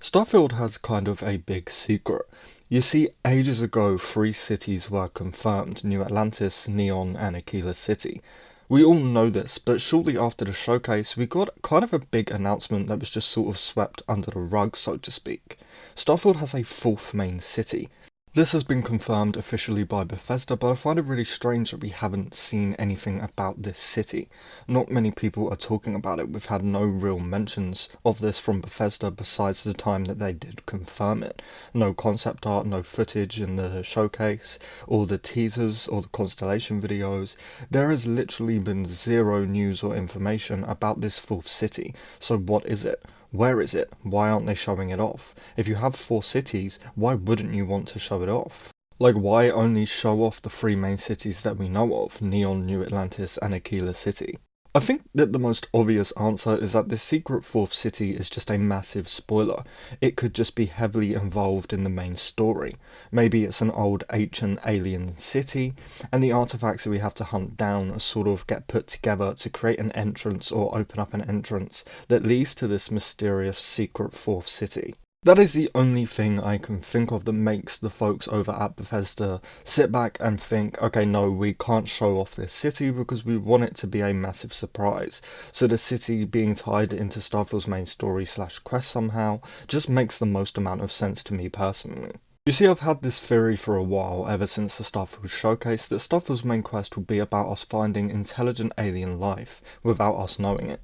Starfield has kind of a big secret. You see, ages ago, three cities were confirmed: New Atlantis, Neon, and Aquila City. We all know this, but shortly after the showcase, we got kind of a big announcement that was just sort of swept under the rug, so to speak. Starfield has a fourth main city. This has been confirmed officially by Bethesda, but I find it really strange that we haven't seen anything about this city. Not many people are talking about it. We've had no real mentions of this from Bethesda besides the time that they did confirm it. No concept art, no footage in the showcase, or the teasers, or the Constellation videos. There has literally been zero news or information about this fourth city. So what is it? Where is it? Why aren't they showing it off? If you have four cities, why wouldn't you want to show it off? Like, why only show off the three main cities that we know of: Neon, New Atlantis, and Aquila City? I think that the most obvious answer is that this secret fourth city is just a massive spoiler. It could just be heavily involved in the main story. Maybe it's an old ancient alien city, and the artifacts that we have to hunt down sort of get put together to create an entrance or open up an entrance that leads to this mysterious secret fourth city. That is the only thing I can think of that makes the folks over at Bethesda sit back and think, okay, no, we can't show off this city because we want it to be a massive surprise. So the city being tied into Starfield's main story / quest somehow just makes the most amount of sense to me personally. You see, I've had this theory for a while, ever since the Starfield showcase, that Starfield's main quest will be about us finding intelligent alien life without us knowing it.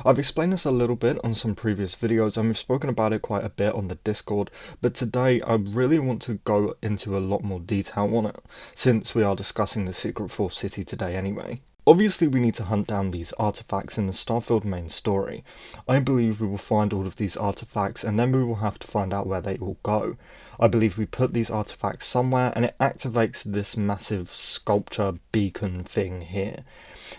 I've explained this a little bit on some previous videos and we've spoken about it quite a bit on the Discord, but today I really want to go into a lot more detail on it, since we are discussing the secret fourth city today anyway. Obviously we need to hunt down these artifacts in the Starfield main story. I believe we will find all of these artifacts and then we will have to find out where they all go. I believe we put these artifacts somewhere and it activates this massive sculpture beacon thing here.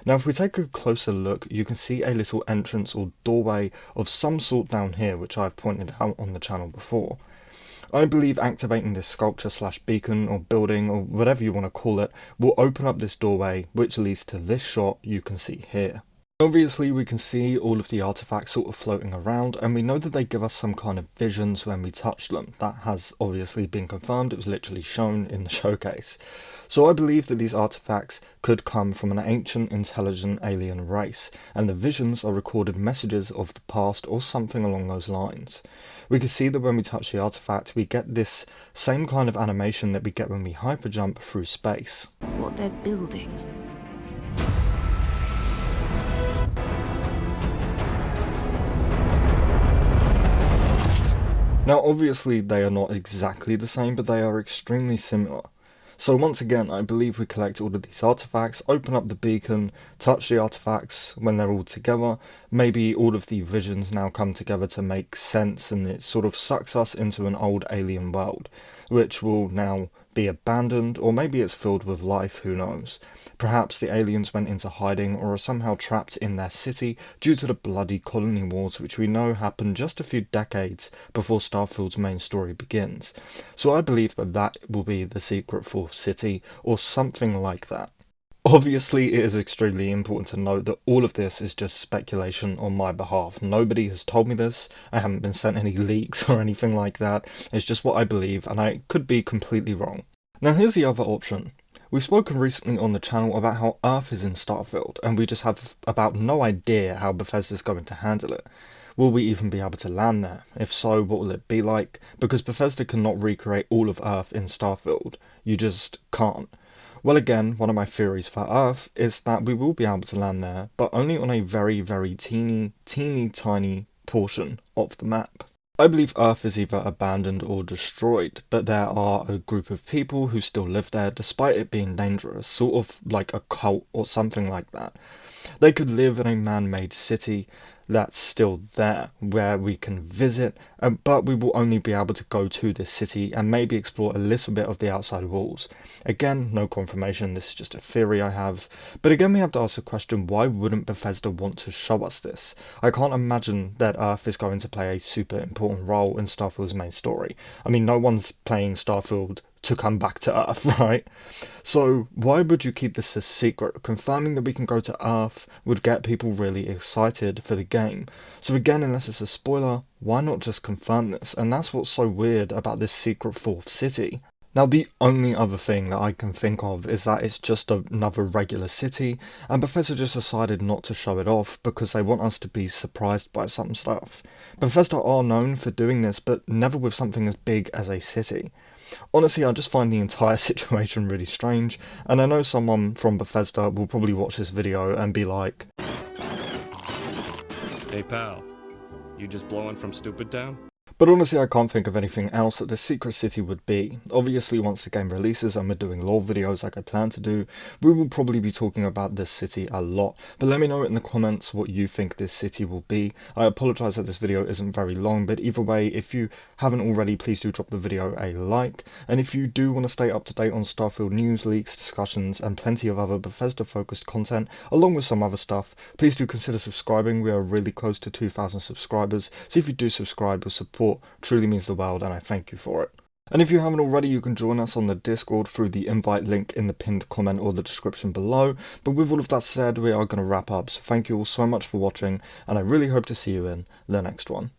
Now if we take a closer look, you can see a little entrance or doorway of some sort down here, which I've pointed out on the channel before. I believe activating this sculpture / beacon or building or whatever you want to call it will open up this doorway, which leads to this shot you can see here. Obviously we can see all of the artifacts sort of floating around and we know that they give us some kind of visions when we touch them. That has obviously been confirmed, it was literally shown in the showcase. So I believe that these artifacts could come from an ancient intelligent alien race, and the visions are recorded messages of the past or something along those lines. We can see that when we touch the artifact we get this same kind of animation that we get when we hyperjump through space. What they're building. Now obviously they are not exactly the same, but they are extremely similar. So once again, I believe we collect all of these artifacts, open up the beacon, touch the artifacts when they're all together, maybe all of the visions now come together to make sense and it sort of sucks us into an old alien world, which will now be abandoned, or maybe it's filled with life, who knows. Perhaps the aliens went into hiding or are somehow trapped in their city due to the bloody colony wars, which we know happened just a few decades before Starfield's main story begins. So I believe that that will be the secret fourth city, or something like that. Obviously it is extremely important to note that all of this is just speculation on my behalf. Nobody has told me this, I haven't been sent any leaks or anything like that, it's just what I believe and I could be completely wrong. Now here's the other option. We've spoken recently on the channel about how Earth is in Starfield and we just have about no idea how Bethesda's going to handle it. Will we even be able to land there? If so, what will it be like? Because Bethesda cannot recreate all of Earth in Starfield, you just can't. Well again, one of my theories for Earth is that we will be able to land there, but only on a very teeny tiny portion of the map. I believe Earth is either abandoned or destroyed, but there are a group of people who still live there despite it being dangerous, sort of like a cult or something like that. They could live in a man-made city that's still there, where we can visit, but we will only be able to go to this city and maybe explore a little bit of the outside walls. Again, no confirmation, this is just a theory I have, but again we have to ask the question, why wouldn't Bethesda want to show us this? I can't imagine that Earth is going to play a super important role in Starfield's main story. I mean, no one's playing Starfield to come back to Earth, right? So why would you keep this a secret? Confirming that we can go to Earth would get people really excited for the game. So again, unless it's a spoiler, why not just confirm this? And that's what's so weird about this secret fourth city. Now, the only other thing that I can think of is that it's just another regular city, and Bethesda just decided not to show it off because they want us to be surprised by some stuff. Bethesda are known for doing this, but never with something as big as a city. Honestly, I just find the entire situation really strange, and I know someone from Bethesda will probably watch this video and be like, "Hey pal, you just blowing from Stupid Town?" But honestly, I can't think of anything else that the secret city would be. Obviously, once the game releases and we're doing lore videos like I plan to do, we will probably be talking about this city a lot. But let me know in the comments what you think this city will be. I apologise that this video isn't very long, but either way, if you haven't already, please do drop the video a like. And if you do want to stay up to date on Starfield news, leaks, discussions, and plenty of other Bethesda-focused content, along with some other stuff, please do consider subscribing. We are really close to 2,000 subscribers, so if you do subscribe, your support truly means the world, and I thank you for it. And if you haven't already, you can join us on the Discord through the invite link in the pinned comment or the description below. But with all of that said, we are going to wrap up, so thank you all so much for watching, and I really hope to see you in the next one.